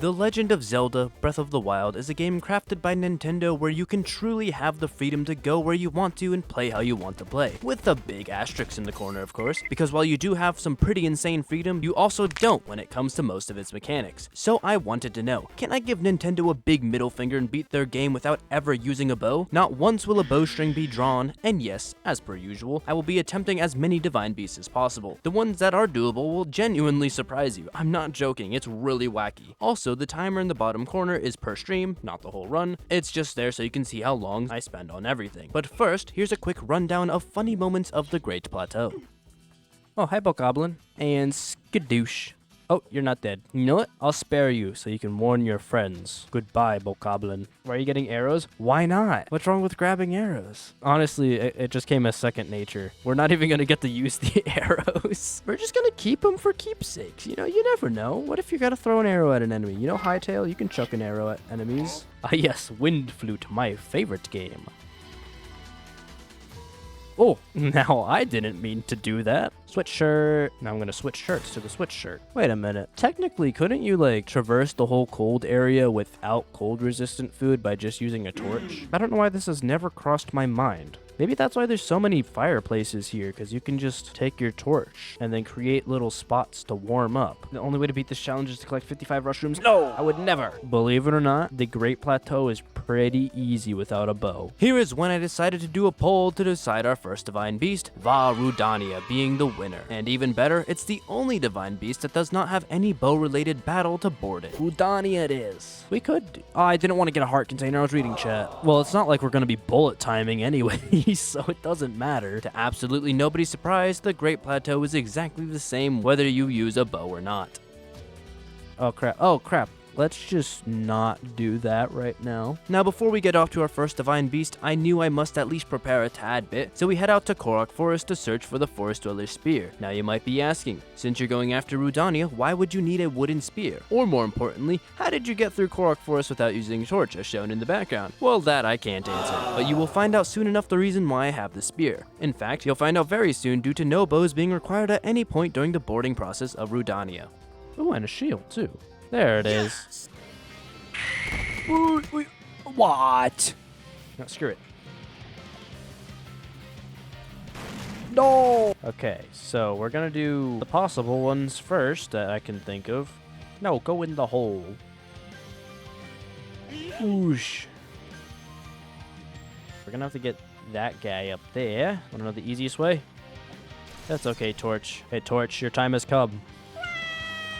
The Legend of Zelda Breath of the Wild is a game crafted by Nintendo where you can truly have the freedom to go where you want to and play how you want to play. With a big asterisk in the corner, of course, because while you do have some pretty insane freedom, you also don't when it comes to most of its mechanics. So I wanted to know, can I give Nintendo a big middle finger and beat their game without ever using a bow? Not once will a bowstring be drawn, and yes, as per usual, I will be attempting as many divine beasts as possible. The ones that are doable will genuinely surprise you. I'm not joking, it's really wacky. Also, the timer in the bottom corner is per stream, not the whole run. It's just there so you can see how long I spend on everything. But first, here's a quick rundown of funny moments of the Great Plateau. Oh, hi, Bokoblin. And skadoosh. Oh, you're not dead. You know what? I'll spare you so you can warn your friends. Goodbye, Bokoblin. Why are you getting arrows? Why not? What's wrong with grabbing arrows? Honestly, it just came as second nature. We're not even gonna get to use the arrows. We're just gonna keep them for keepsakes. You know, you never know. What if you gotta throw an arrow at an enemy? You know, Hightail, you can chuck an arrow at enemies. Ah yes, Wind Flute, my favorite game. Oh, now I didn't mean to do that. Switch shirt. Now I'm gonna switch shirts to the switch shirt. Wait a minute. Technically, couldn't you like traverse the whole cold area without cold resistant food by just using a torch? I don't know why this has never crossed my mind. Maybe that's why there's so many fireplaces here, because you can just take your torch and then create little spots to warm up. The only way to beat this challenge is to collect 55 mushrooms. No, I would never. Believe it or not, the Great Plateau is pretty easy without a bow. Here is when I decided to do a poll to decide our first divine beast, Vah Rudania being the winner. And even better, it's the only divine beast that does not have any bow-related battle to board it. Rudania it is. We could... Oh, I didn't want to get a heart container. I was reading chat. Well, it's not like we're going to be bullet timing anyway. So it doesn't matter. To absolutely nobody's surprise, the Great Plateau is exactly the same whether you use a bow or not. Oh crap, oh crap. Let's just not do that right now. Now, before we get off to our first divine beast, I knew I must at least prepare a tad bit, so we head out to Korok Forest to search for the Forest Dweller's Spear. Now you might be asking, since you're going after Rudania, why would you need a wooden spear? Or more importantly, how did you get through Korok Forest without using a torch as shown in the background? Well, that I can't answer, but you will find out soon enough the reason why I have the spear. In fact, you'll find out very soon due to no bows being required at any point during the boarding process of Rudania. Oh, and a shield too. There it is. What? No, screw it. No! Okay, so we're gonna do the possible ones first that I can think of. No, go in the hole. Whoosh. We're gonna have to get that guy up there. Wanna know the easiest way? That's okay, Torch. Hey, Torch, your time has come.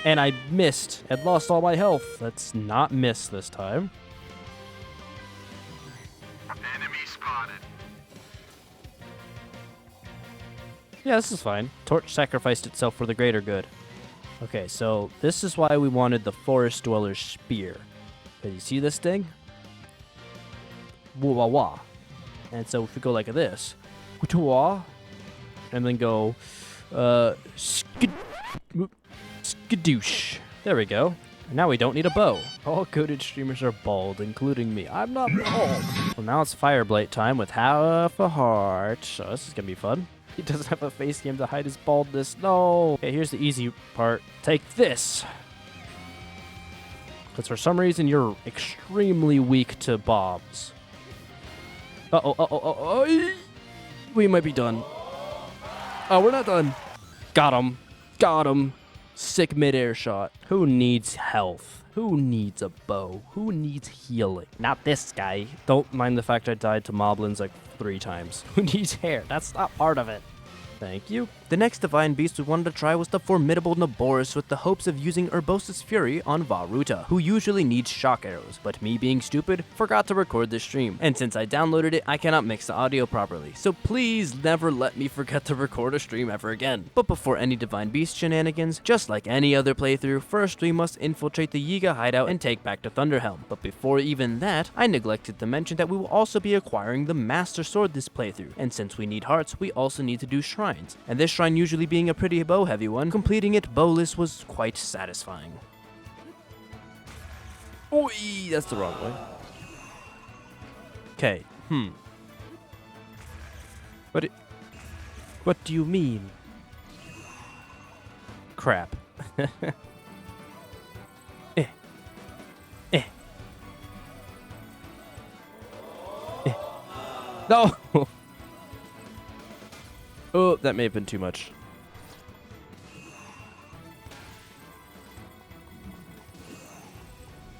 And I missed and lost all my health. Let's not miss this time. Enemy spotted. Yeah, this is fine. Torch sacrificed itself for the greater good. Okay, so this is why we wanted the Forest Dweller's Spear. Can you see this thing? Wah wah wah. And so if we go like this, wah, and then go, skadoosh. There we go. And now we don't need a bow. All goated streamers are bald, including me. I'm not bald. Well, now it's Fireblade time with half a heart. So this is gonna be fun. He doesn't have a face cam to hide his baldness. No. Okay, here's the easy part. Take this. Because for some reason, you're extremely weak to bombs. Uh-oh. We might be done. Oh, we're not done. Got him. Got him. Sick mid-air shot. Who needs health? Who needs a bow? Who needs healing? Not this guy. Don't mind the fact I died to moblins like 3 times. Who needs hair? That's not part of it. Thank you. The next divine beast we wanted to try was the formidable Naboris with the hopes of using Urbosa's Fury on Vah Ruta, who usually needs shock arrows, but me being stupid, forgot to record this stream. And since I downloaded it, I cannot mix the audio properly, so please never let me forget to record a stream ever again. But before any divine beast shenanigans, just like any other playthrough, first we must infiltrate the Yiga hideout and take back to Thunderhelm. But before even that, I neglected to mention that we will also be acquiring the Master Sword this playthrough, and since we need hearts, we also need to do shrines. And this shrine usually being a pretty bow-heavy one, completing it bowless was quite satisfying. Oi, that's the wrong way. Okay, What do you mean? Crap. No! Oh, that may have been too much.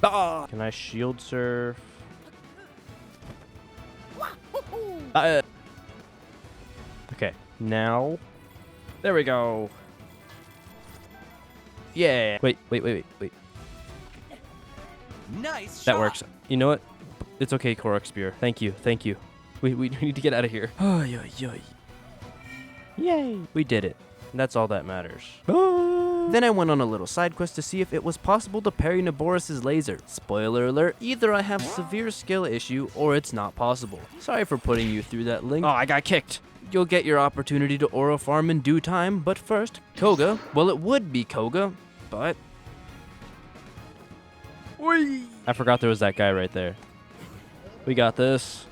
Ah! Can I shield surf? Okay, now. There we go. Yeah. Wait. Nice That shot. works. You know what? It's okay, Korok Spear. Thank you. We need to get out of here. Oh, yay. We did it. That's all that matters. Then I went on a little side quest to see if it was possible to parry Naboris' laser. Spoiler alert, either I have severe skill issue or it's not possible. Sorry for putting you through that link. Oh, I got kicked. You'll get your opportunity to Aura farm in due time, but first, Koga. Well, it would be Koga, but... Whee! I forgot there was that guy right there. We got this.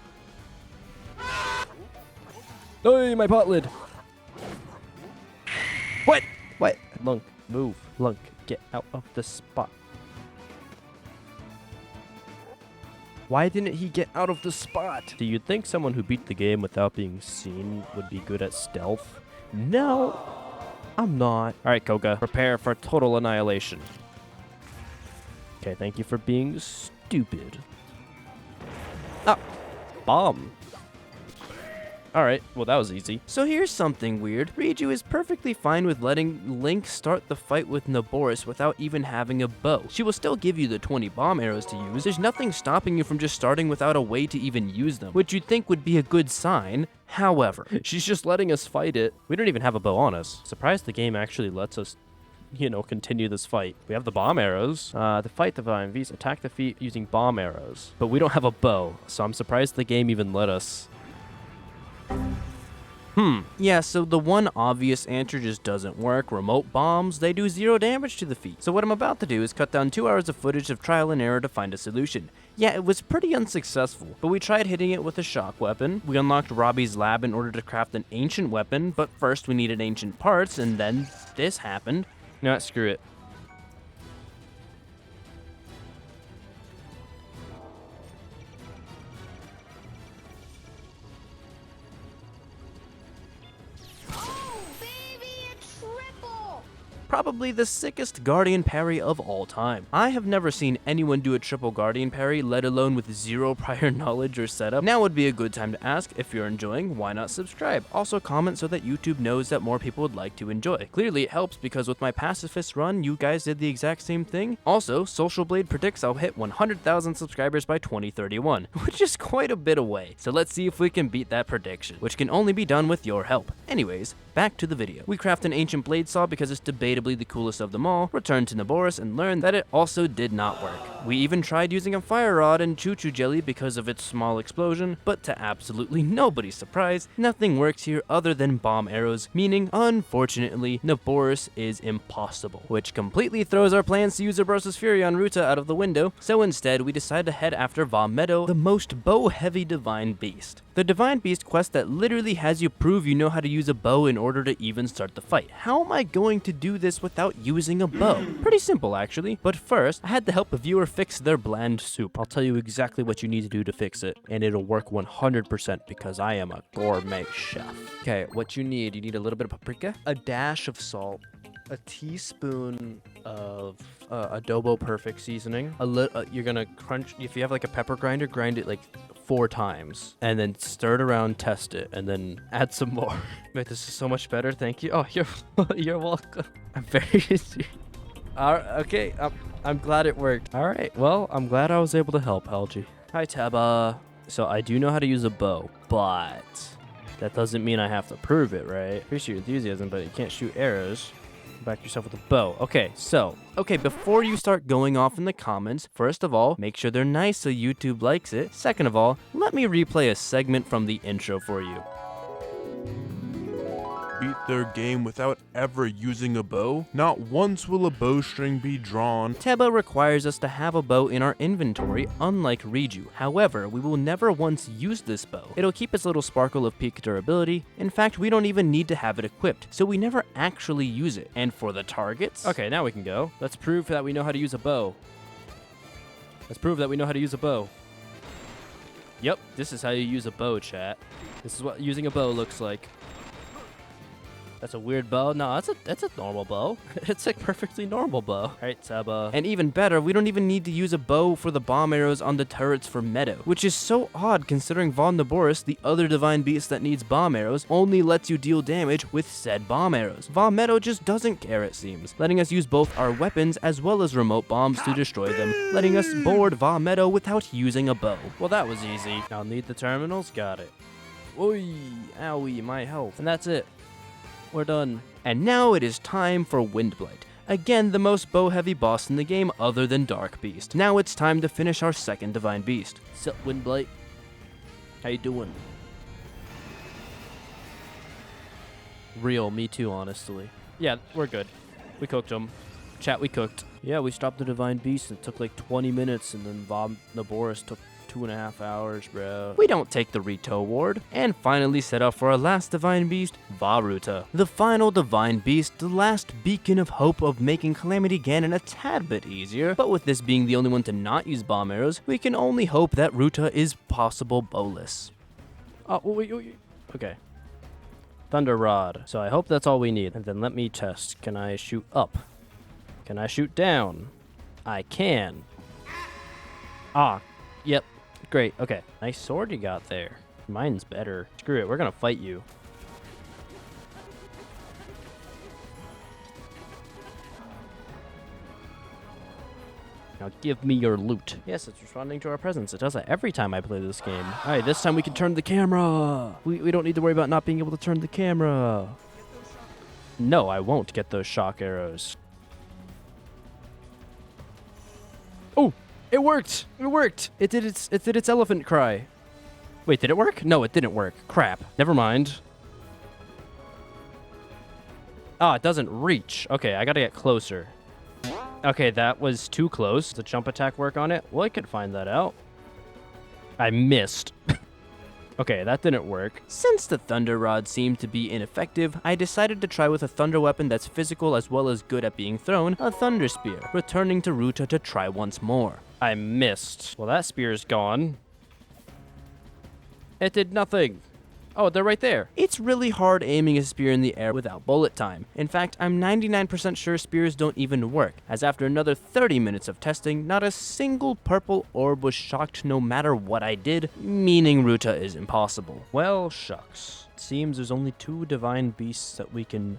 Hey, my pot lid. What? Lunk, move. Lunk, get out of the spot. Why didn't he get out of the spot? Do you think someone who beat the game without being seen would be good at stealth? No, I'm not. All right, Koga, prepare for total annihilation. Okay, thank you for being stupid. Ah, bomb. All right, well, that was easy. So here's something weird. Riju is perfectly fine with letting Link start the fight with Naboris without even having a bow. She will still give you the 20 bomb arrows to use. There's nothing stopping you from just starting without a way to even use them, which you'd think would be a good sign. However, she's just letting us fight it. We don't even have a bow on us. Surprised the game actually lets us, you know, continue this fight. We have the bomb arrows. To fight the Vah MVs, attack the feet using bomb arrows. But we don't have a bow, so I'm surprised the game even let us. Yeah, so the one obvious answer just doesn't work. Remote bombs, they do 0 damage to the feet. So what I'm about to do is cut down 2 hours of footage of trial and error to find a solution. Yeah, it was pretty unsuccessful, but we tried hitting it with a shock weapon. We unlocked Robbie's lab in order to craft an ancient weapon, but first we needed ancient parts, and then this happened. No, screw it. Probably the sickest Guardian parry of all time. I have never seen anyone do a triple Guardian parry, let alone with 0 prior knowledge or setup. Now would be a good time to ask, if you're enjoying, why not subscribe? Also comment so that YouTube knows that more people would like to enjoy. Clearly it helps because with my pacifist run, you guys did the exact same thing. Also, Social Blade predicts I'll hit 100,000 subscribers by 2031, which is quite a bit away. So let's see if we can beat that prediction, which can only be done with your help. Anyways, back to the video. We craft an ancient blade saw because it's debatably the coolest of them all, returned to Naboris and learned that it also did not work. We even tried using a fire rod and choo-choo jelly because of its small explosion, but to absolutely nobody's surprise, nothing works here other than bomb arrows, meaning, unfortunately, Naboris is impossible, which completely throws our plans to use Urbosa's Fury on Ruta out of the window, so instead we decide to head after Vah Medoh, the most bow-heavy Divine Beast. The Divine Beast quest that literally has you prove you know how to use a bow in order to even start the fight. How am I going to do this without using a bow? Pretty simple actually, but first, I had to help a viewer fix their bland soup. I'll tell you exactly what you need to do to fix it, and it'll work 100% because I am a gourmet chef. Okay, what you need a little bit of paprika, a dash of salt, a teaspoon of adobo perfect seasoning. You're gonna crunch, if you have like a pepper grinder, grind it like 4 times and then stir it around, test it, and then add some more. Wait, this is so much better. Thank you. Oh, you're welcome. I'm very okay, I'm glad it worked. All right, well, I'm glad I was able to help, Algie. Hi, Taba. So I do know how to use a bow, but that doesn't mean I have to prove it, right? Appreciate your enthusiasm, but you can't shoot arrows. Back yourself with a bow. Okay, before you start going off in the comments, first of all, make sure they're nice so YouTube likes it. Second of all, let me replay a segment from the intro for you. Beat their game without ever using a bow? Not once will a bowstring be drawn. Teba requires us to have a bow in our inventory, unlike Riju. However, we will never once use this bow. It'll keep its little sparkle of peak durability. In fact, we don't even need to have it equipped, so we never actually use it. And for the targets? Okay, now we can go. Let's prove that we know how to use a bow. Yep, this is how you use a bow, chat. This is what using a bow looks like. That's a weird bow. No, that's a normal bow. It's a perfectly normal bow. All right, Saba. And even better, we don't even need to use a bow for the bomb arrows on the turrets for Medoh, which is so odd considering Vah Naboris, the other divine beast that needs bomb arrows, only lets you deal damage with said bomb arrows. Vah Medoh just doesn't care, it seems, letting us use both our weapons as well as remote bombs to destroy them, letting us board Vah Medoh without using a bow. Well, that was easy. I'll need the terminals. Got it. Oi, owie, my health. And that's it. We're done. And now it is time for Windblight. Again, the most bow-heavy boss in the game other than Dark Beast. Now it's time to finish our second divine beast. Sup, Windblight? How you doing? Real, me too, honestly. Yeah, we're good. We cooked him. Chat, we cooked. Yeah, we stopped the divine beast and it took like 20 minutes, and then Vah Naboris took 2.5 hours, bro. We don't take the Rito award. And finally set up for our last divine beast, Vah Ruta. The final divine beast, the last beacon of hope of making Calamity Ganon a tad bit easier. But with this being the only one to not use bomb arrows, we can only hope that Ruta is possible bowless. Oh, wait. Okay. Thunder Rod. So I hope that's all we need. And then let me test. Can I shoot up? Can I shoot down? I can. Ah, yep. Great, okay. Nice sword you got there. Mine's better. Screw it, we're gonna fight you. Now give me your loot. Yes, it's responding to our presence. It does that every time I play this game. Alright, this time we can turn the camera. We don't need to worry about not being able to turn the camera. No, I won't get those shock arrows. Oh! It worked! It worked! It did its elephant cry. Wait, did it work? No, it didn't work. Crap. Never mind. Ah, it doesn't reach. Okay, I gotta get closer. Okay, that was too close. Does the jump attack work on it? Well, I could find that out. I missed. Okay, that didn't work. Since the Thunder Rod seemed to be ineffective, I decided to try with a thunder weapon that's physical as well as good at being thrown, a Thunder Spear, returning to Ruta to try once more. I missed. Well, that spear's gone. It did nothing. Oh, they're right there. It's really hard aiming a spear in the air without bullet time. In fact, I'm 99% sure spears don't even work, as after another 30 minutes of testing, not a single purple orb was shocked no matter what I did, meaning Ruta is impossible. Well, shucks. It seems there's only 2 divine beasts that we can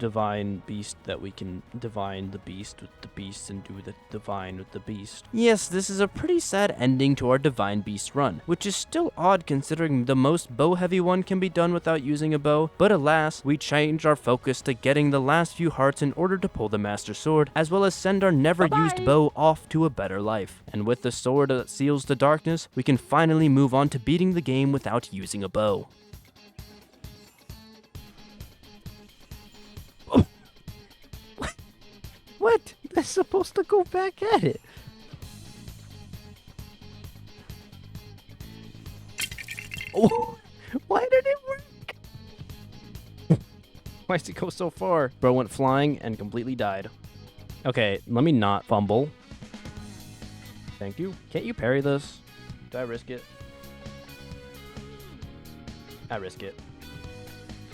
divine beast that we can divine the beast with the beast and do the divine with the beast. Yes, this is a pretty sad ending to our divine beast run, which is still odd considering the most bow heavy one can be done without using a bow, but alas, we changed our focus to getting the last few hearts in order to pull the Master Sword, as well as send our never used bow off to a better life. And with the sword that seals the darkness, we can finally move on to beating the game without using a bow. What? They're supposed to go back at it. Oh, why did it work? Why did it go so far? Bro went flying and completely died. Okay, let me not fumble. Thank you. Can't you parry this? Do I risk it? I risk it.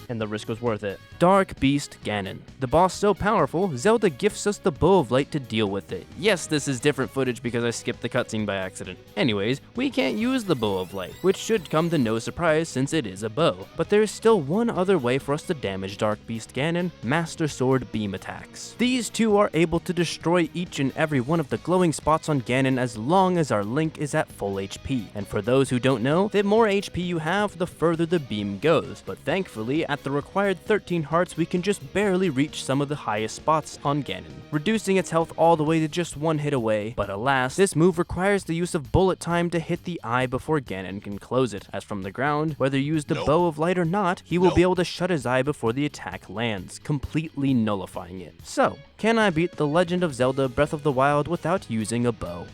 And the risk was worth it. Dark Beast Ganon. The boss so powerful, Zelda gifts us the Bow of Light to deal with it. Yes, this is different footage because I skipped the cutscene by accident. Anyways, we can't use the Bow of Light, which should come to no surprise since it is a bow. But there is still one other way for us to damage Dark Beast Ganon, Master Sword beam attacks. These two are able to destroy each and every one of the glowing spots on Ganon as long as our Link is at full HP. And for those who don't know, the more HP you have, the further the beam goes. But thankfully, at the required 13 hearts, we can just barely reach some of the highest spots on Ganon, reducing its health all the way to just one hit away. But alas, this move requires the use of bullet time to hit the eye before Ganon can close it, as from the ground, whether you use the Bow of Light or not, he will be able to shut his eye before the attack lands, completely nullifying it. So, can I beat The Legend of Zelda Breath of the Wild without using a bow?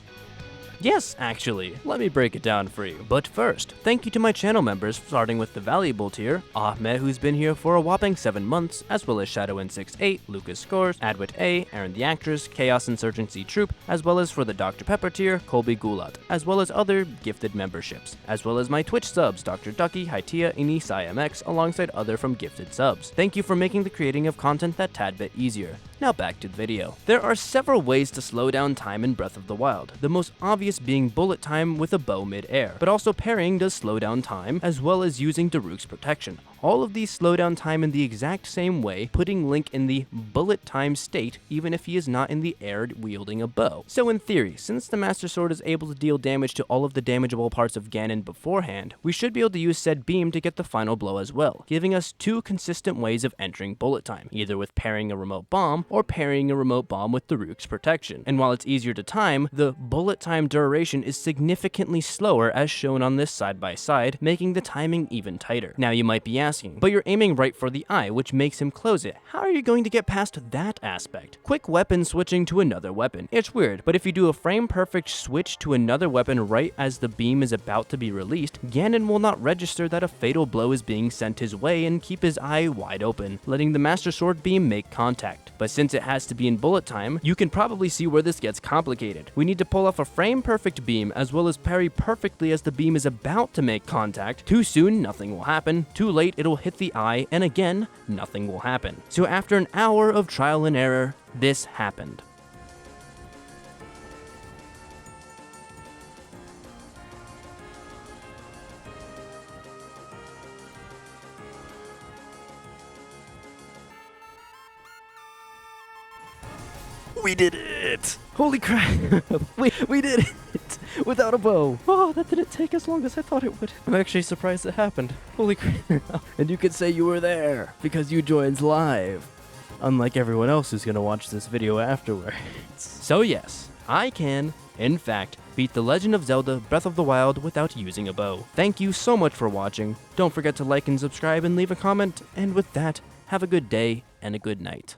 Yes, actually, let me break it down for you. But first, thank you to my channel members, starting with the valuable tier, Ahmed, who's been here for a whopping 7 months, as well as Shadow-N68, Lucas Scores, Adwit A, Aaron the Actress, Chaos Insurgency Troop, as well as for the Dr. Pepper tier, Colby Gulat, as well as other gifted memberships, as well as my Twitch subs, Dr. Ducky, Hytia, and IMX, alongside other from gifted subs. Thank you for making the creating of content that tad bit easier. Now back to the video. There are several ways to slow down time in Breath of the Wild, the most obvious being bullet time with a bow mid-air, but also parrying does slow down time, as well as using Daruk's protection. All of these slow down time in the exact same way, putting Link in the bullet time state even if he is not in the air wielding a bow. So in theory, since the Master Sword is able to deal damage to all of the damageable parts of Ganon beforehand, we should be able to use said beam to get the final blow as well, giving us 2 consistent ways of entering bullet time, either with parrying a remote bomb or parrying a remote bomb with Daruk's protection. And while it's easier to time, the bullet time duration is significantly slower as shown on this side by side, making the timing even tighter. Now you might be asking, but you're aiming right for the eye, which makes him close it. How are you going to get past that aspect? Quick weapon switching to another weapon. It's weird, but if you do a frame perfect switch to another weapon right as the beam is about to be released, Ganon will not register that a fatal blow is being sent his way and keep his eye wide open, letting the Master Sword beam make contact. But since it has to be in bullet time, you can probably see where this gets complicated. We need to pull off a frame perfect beam as well as parry perfectly as the beam is about to make contact. Too soon, nothing will happen. Too late, it'll hit the eye, and again, nothing will happen. So after an hour of trial and error, this happened. We did it! Holy crap! we did it! Without a bow! Oh, that didn't take as long as I thought it would. I'm actually surprised it happened. Holy crap. And you could say you were there, because you joined live. Unlike everyone else who's gonna watch this video afterwards. So yes, I can, in fact, beat The Legend of Zelda Breath of the Wild without using a bow. Thank you so much for watching. Don't forget to like and subscribe and leave a comment. And with that, have a good day and a good night.